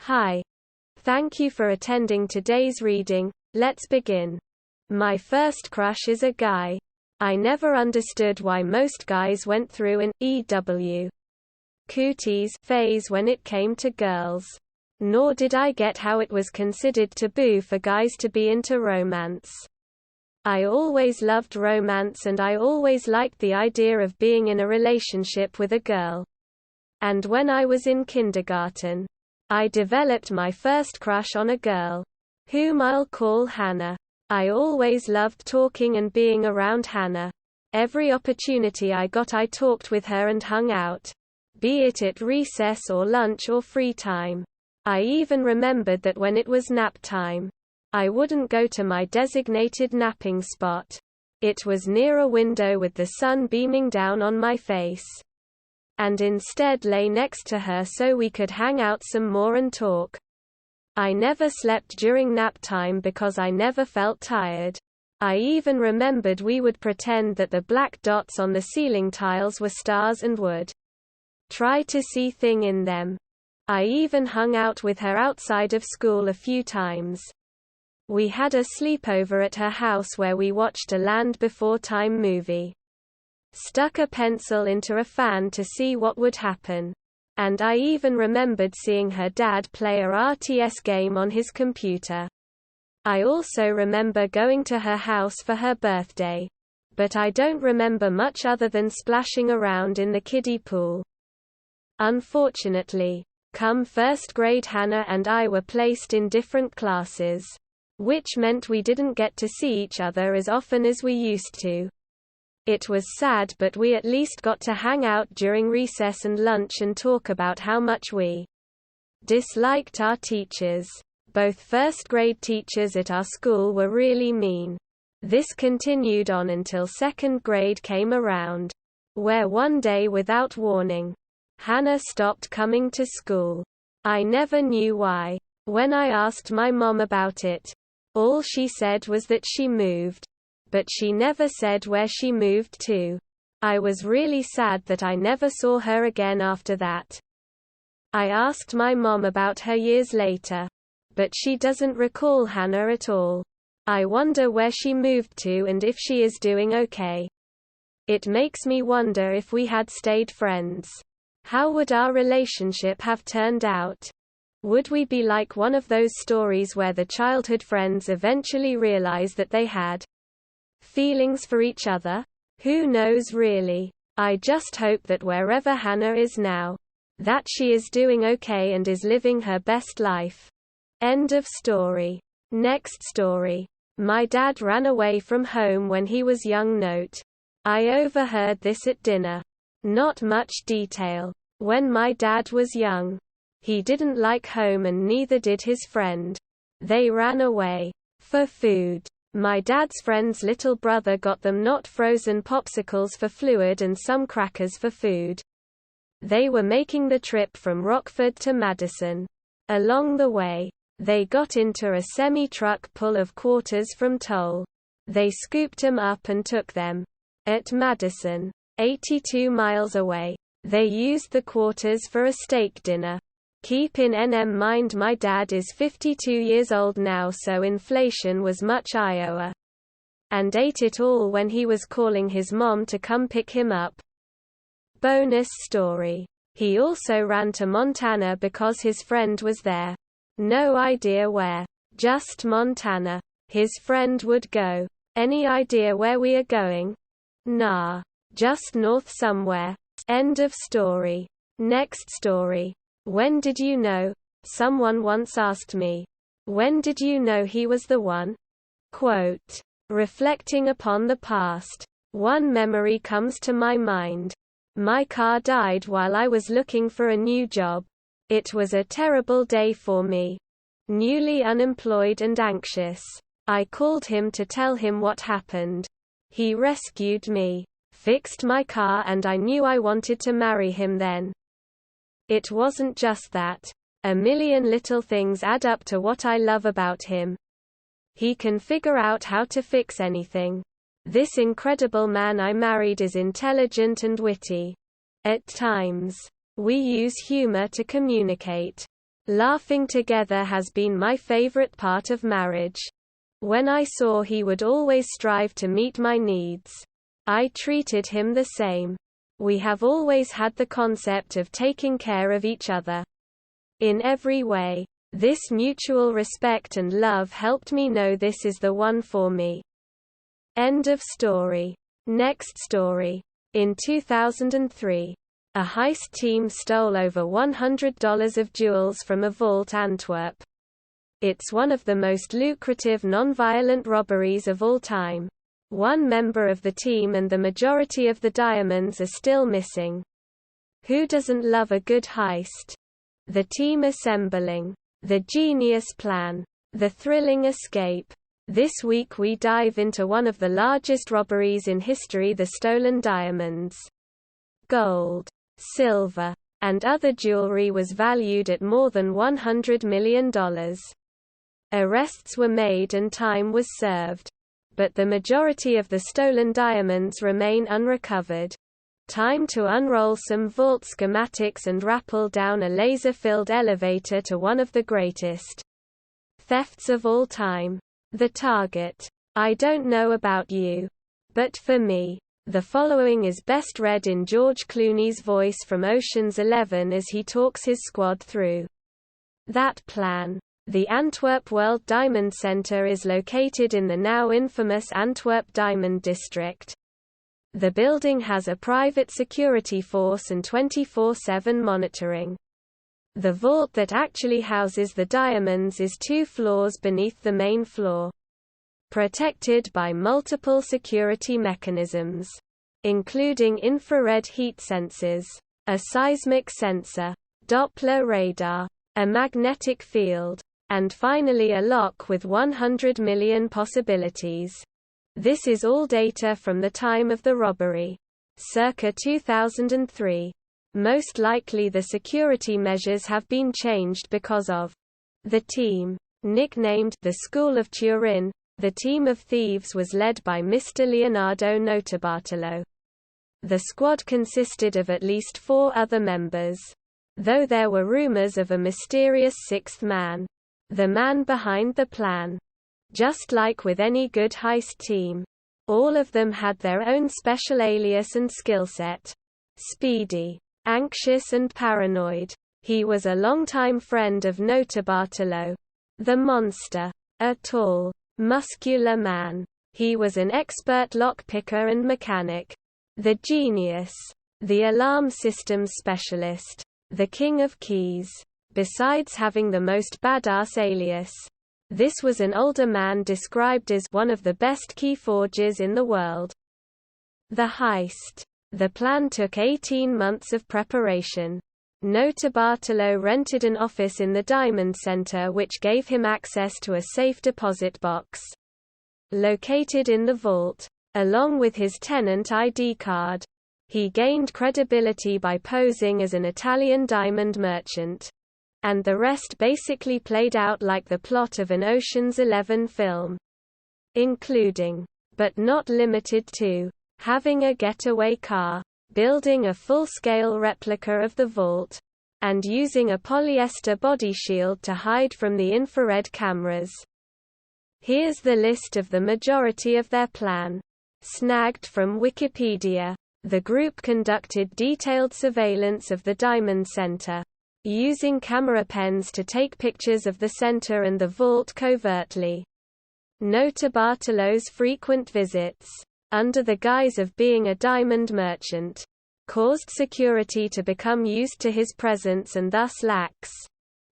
Hi. Thank you for attending today's reading. Let's begin. My first crush is a guy. I never understood why most guys went through an E.W. cooties phase when it came to girls. Nor did I get how it was considered taboo for guys to be into romance. I always loved romance and I always liked the idea of being in a relationship with a girl. And when I was in kindergarten, I developed my first crush on a girl, whom I'll call Hannah. I always loved talking and being around Hannah. Every opportunity I got I talked with her and hung out, be it at recess or lunch or free time. I even remembered that when it was nap time, I wouldn't go to my designated napping spot. It was near a window with the sun beaming down on my face. And instead lay next to her so we could hang out some more and talk. I never slept during nap time because I never felt tired. I even remembered we would pretend that the black dots on the ceiling tiles were stars and would try to see things in them. I even hung out with her outside of school a few times. We had a sleepover at her house where we watched a Land Before Time movie. Stuck a pencil into a fan to see what would happen. And I even remembered seeing her dad play a RTS game on his computer. I also remember going to her house for her birthday. But I don't remember much other than splashing around in the kiddie pool. Unfortunately, come first grade Hannah and I were placed in different classes, which meant we didn't get to see each other as often as we used to. It was sad, but we at least got to hang out during recess and lunch and talk about how much we disliked our teachers. Both first-grade teachers at our school were really mean. This continued on until second grade came around, where one day without warning, Hannah stopped coming to school. I never knew why. When I asked my mom about it, all she said was that she moved. But she never said where she moved to. I was really sad that I never saw her again after that. I asked my mom about her years later, but she doesn't recall Hannah at all. I wonder where she moved to and if she is doing okay. It makes me wonder if we had stayed friends. How would our relationship have turned out? Would we be like one of those stories where the childhood friends eventually realize that they had feelings for each other? Who knows really? I just hope that wherever Hannah is now, that she is doing okay and is living her best life. End of story. Next story. My dad ran away from home when he was young. Note. I overheard this at dinner. Not much detail. When my dad was young, he didn't like home and neither did his friend. They ran away for food. My dad's friend's little brother got them not frozen popsicles for fluid and some crackers for food. They were making the trip from Rockford to Madison. Along the way, they got into a semi-truck full of quarters from Toll. They scooped them up and took them. At Madison, 82 miles away, they used the quarters for a steak dinner. Keep in mind my dad is 52 years old now, so inflation was much Iowa. And ate it all when he was calling his mom to come pick him up. Bonus story. He also ran to Montana because his friend was there. No idea where. Just Montana. His friend would go. Any idea where we are going? Nah. Just north somewhere. End of story. Next story. When did you know? Someone once asked me. When did you know he was the one? Quote. Reflecting upon the past, one memory comes to my mind. My car died while I was looking for a new job. It was a terrible day for me. Newly unemployed and anxious. I called him to tell him what happened. He rescued me, fixed my car, and I knew I wanted to marry him then. It wasn't just that. A million little things add up to what I love about him. He can figure out how to fix anything. This incredible man I married is intelligent and witty. At times, we use humor to communicate. Laughing together has been my favorite part of marriage. When I saw he would always strive to meet my needs, I treated him the same. We have always had the concept of taking care of each other. In every way, this mutual respect and love helped me know this is the one for me. End of story. Next story. In 2003, a heist team stole over $100 of jewels from a vault Antwerp. It's one of the most lucrative non-violent robberies of all time. One member of the team and the majority of the diamonds are still missing. Who doesn't love a good heist? The team assembling. The genius plan. The thrilling escape. This week we dive into one of the largest robberies in history: the stolen diamonds. Gold, silver, and other jewelry was valued at more than $100 million. Arrests were made and time was served. But the majority of the stolen diamonds remain unrecovered. Time to unroll some vault schematics and rappel down a laser-filled elevator to one of the greatest thefts of all time. The target. I don't know about you, but for me, the following is best read in George Clooney's voice from Ocean's 11 as he talks his squad through that plan. The Antwerp World Diamond Centre is located in the now infamous Antwerp Diamond District. The building has a private security force and 24/7 monitoring. The vault that actually houses the diamonds is 2 floors beneath the main floor, protected by multiple security mechanisms, including infrared heat sensors, a seismic sensor, Doppler radar, a magnetic field, and finally a lock with 100 million possibilities. This is all data from the time of the robbery, circa 2003. Most likely the security measures have been changed because of the team. Nicknamed the School of Turin, the team of thieves was led by Mr. Leonardo Notarbartolo. The squad consisted of at least 4 other members, though there were rumors of a mysterious 6th man, the man behind the plan. Just like with any good heist team, all of them had their own special alias and skill set. Speedy, anxious and paranoid. He was a longtime friend of Notarbartolo. The monster, a tall, muscular man. He was an expert lockpicker and mechanic. The genius, the alarm systems specialist, the king of keys. Besides having the most badass alias, this was an older man described as one of the best key forgers in the world. The heist. The plan took 18 months of preparation. Notarbartolo rented an office in the Diamond Center which gave him access to a safe deposit box located in the vault, along with his tenant ID card. He gained credibility by posing as an Italian diamond merchant. And the rest basically played out like the plot of an Ocean's 11 film. Including, but not limited to, having a getaway car, building a full-scale replica of the vault, and using a polyester body shield to hide from the infrared cameras. Here's the list of the majority of their plan. Snagged from Wikipedia. The group conducted detailed surveillance of the Diamond Center, using camera pens to take pictures of the center and the vault covertly. Notarbartolo's frequent visits, under the guise of being a diamond merchant, caused security to become used to his presence and thus lax.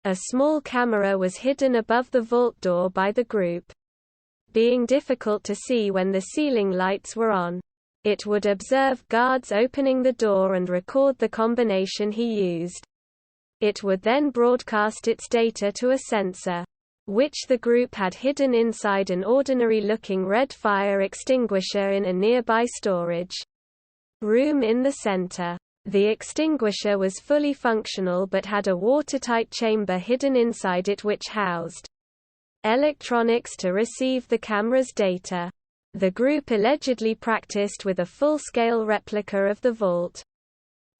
A small camera was hidden above the vault door by the group. Being difficult to see when the ceiling lights were on, it would observe guards opening the door and record the combination he used. It would then broadcast its data to a sensor, which the group had hidden inside an ordinary-looking red fire extinguisher in a nearby storage room in the center. The extinguisher was fully functional but had a watertight chamber hidden inside it which housed electronics to receive the camera's data. The group allegedly practiced with a full-scale replica of the vault.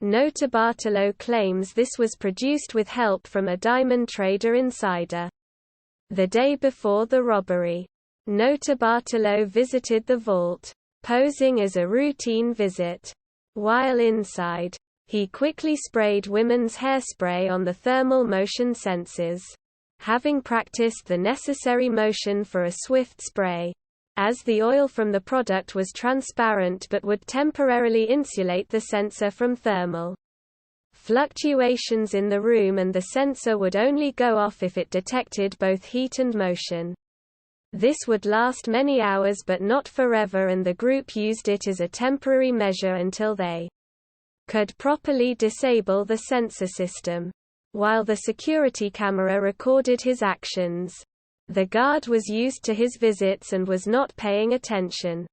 Notarbartolo claims this was produced with help from a diamond trader insider. The day before the robbery, Notarbartolo visited the vault, posing as a routine visit. While inside, he quickly sprayed women's hairspray on the thermal motion sensors. Having practiced the necessary motion for a swift spray, as the oil from the product was transparent but would temporarily insulate the sensor from thermal fluctuations in the room, and the sensor would only go off if it detected both heat and motion. This would last many hours but not forever, and the group used it as a temporary measure until they could properly disable the sensor system. While the security camera recorded his actions, the guard was used to his visits and was not paying attention.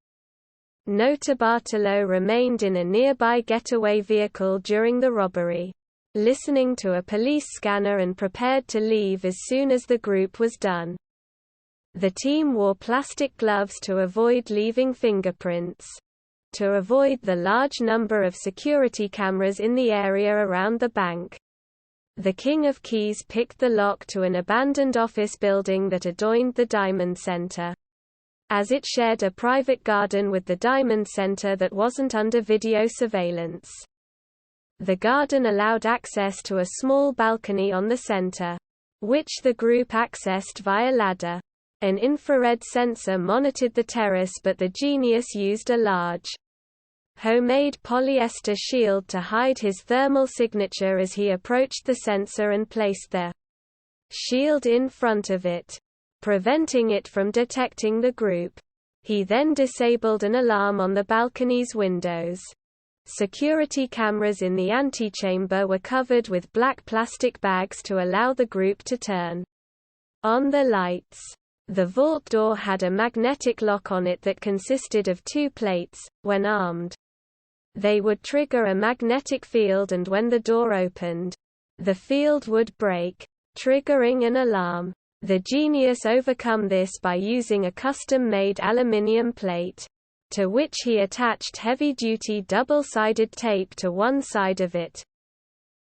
Notarbartolo remained in a nearby getaway vehicle during the robbery, listening to a police scanner and prepared to leave as soon as the group was done. The team wore plastic gloves to avoid leaving fingerprints. To avoid the large number of security cameras in the area around the bank, the King of Keys picked the lock to an abandoned office building that adjoined the Diamond Center, as it shared a private garden with the Diamond Center that wasn't under video surveillance. The garden allowed access to a small balcony on the center, which the group accessed via ladder. An infrared sensor monitored the terrace, but the genius used a large, homemade polyester shield to hide his thermal signature as he approached the sensor and placed the shield in front of it, preventing it from detecting the group. He then disabled an alarm on the balcony's windows. Security cameras in the antechamber were covered with black plastic bags to allow the group to turn on the lights. The vault door had a magnetic lock on it that consisted of two plates. When armed, they would trigger a magnetic field, and when the door opened, the field would break, triggering an alarm. The genius overcome this by using a custom-made aluminium plate, to which he attached heavy-duty double-sided tape to one side of it.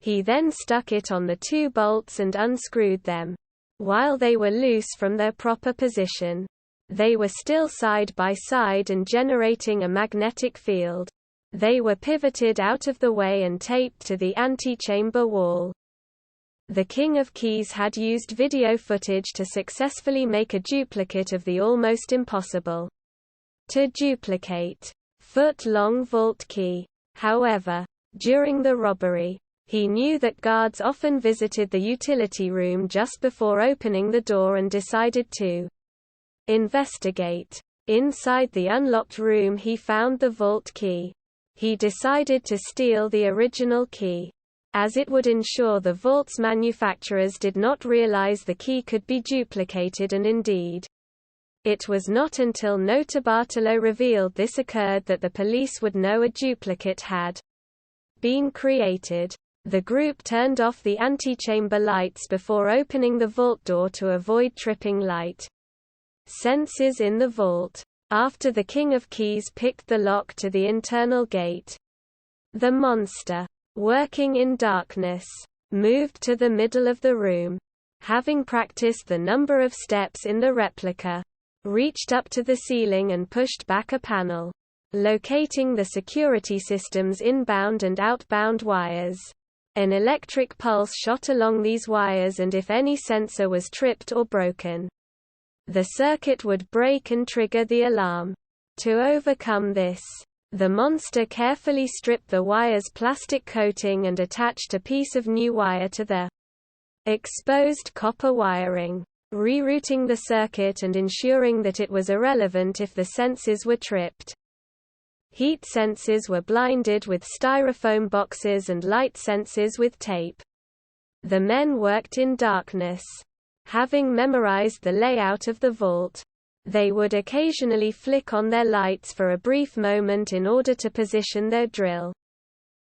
He then stuck it on the two bolts and unscrewed them. While they were loose from their proper position, they were still side by side and generating a magnetic field. They were pivoted out of the way and taped to the antechamber wall. The King of Keys had used video footage to successfully make a duplicate of the almost impossible to duplicate foot-long vault key. However, during the robbery, he knew that guards often visited the utility room just before opening the door and decided to investigate. Inside the unlocked room he found the vault key. He decided to steal the original key, as it would ensure the vault's manufacturers did not realize the key could be duplicated, and indeed, it was not until Notarbartolo revealed this occurred that the police would know a duplicate had been created. The group turned off the antechamber lights before opening the vault door to avoid tripping light sensors in the vault. After the King of Keys picked the lock to the internal gate, the monster, working in darkness, moved to the middle of the room. Having practiced the number of steps in the replica, reached up to the ceiling and pushed back a panel, locating the security system's inbound and outbound wires. An electric pulse shot along these wires, and if any sensor was tripped or broken, the circuit would break and trigger the alarm. To overcome this, the monster carefully stripped the wire's plastic coating and attached a piece of new wire to the exposed copper wiring, rerouting the circuit and ensuring that it was irrelevant if the sensors were tripped. Heat sensors were blinded with styrofoam boxes and light sensors with tape. The men worked in darkness. Having memorized the layout of the vault, they would occasionally flick on their lights for a brief moment in order to position their drill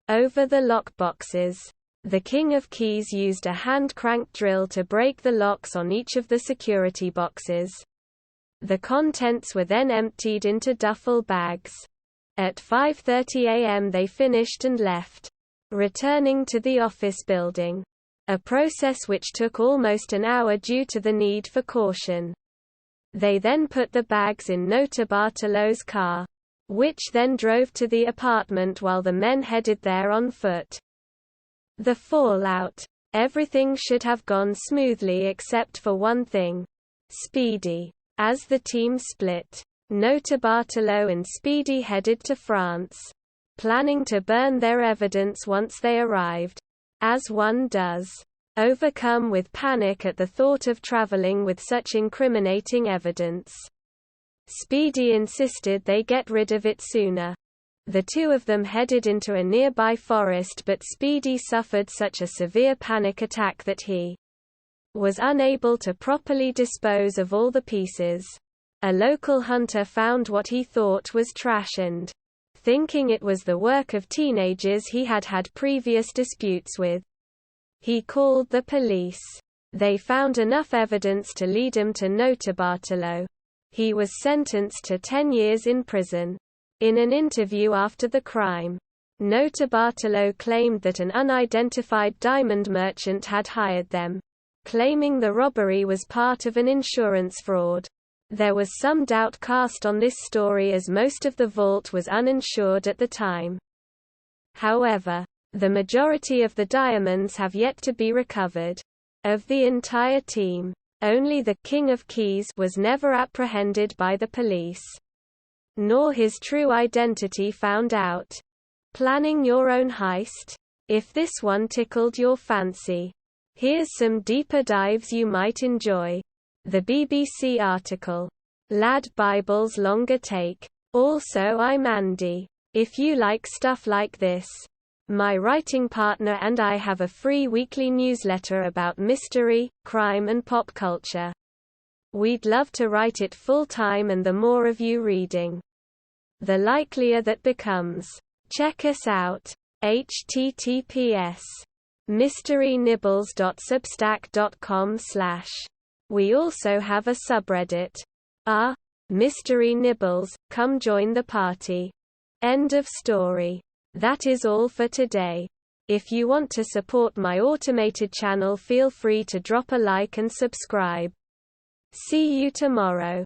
over the lock boxes. The King of Keys used a hand-crank drill to break the locks on each of the security boxes. The contents were then emptied into duffel bags. At 5:30 a.m. they finished and left. returning to the office building. A process which took almost an hour due to the need for caution. They then put the bags in Notarbartolo's car, which then drove to the apartment while the men headed there on foot. The fallout. Everything should have gone smoothly except for one thing. Speedy. As the team split, Notarbartolo and Speedy headed to France, planning to burn their evidence once they arrived. As one does. Overcome with panic at the thought of traveling with such incriminating evidence. Speedy insisted they get rid of it sooner. The two of them headed into a nearby forest, but Speedy suffered such a severe panic attack that he was unable to properly dispose of all the pieces. A local hunter found what he thought was trash and, thinking it was the work of teenagers he had had previous disputes with, he called the police. They found enough evidence to lead him to Notarbartolo. He was sentenced to 10 years in prison. In an interview after the crime, Notarbartolo claimed that an unidentified diamond merchant had hired them, claiming the robbery was part of an insurance fraud. There was some doubt cast on this story as most of the vault was uninsured at the time. However, the majority of the diamonds have yet to be recovered. Of the entire team, only the King of Keys was never apprehended by the police, nor his true identity found out. Planning your own heist? If this one tickled your fancy, here's some deeper dives you might enjoy. The BBC article, Lad Bible's longer take. Also, I'm Andy. If you like stuff like this, my writing partner and I have a free weekly newsletter about mystery, crime and pop culture. We'd love to write it full-time, and the more of you reading, the likelier that becomes. Check us out. https://mysterynibbles.substack.com/ We also have a subreddit. Mystery Nibbles, come join the party. End of story. That is all for today. If you want to support my automated channel, feel free to drop a like and subscribe. See you tomorrow.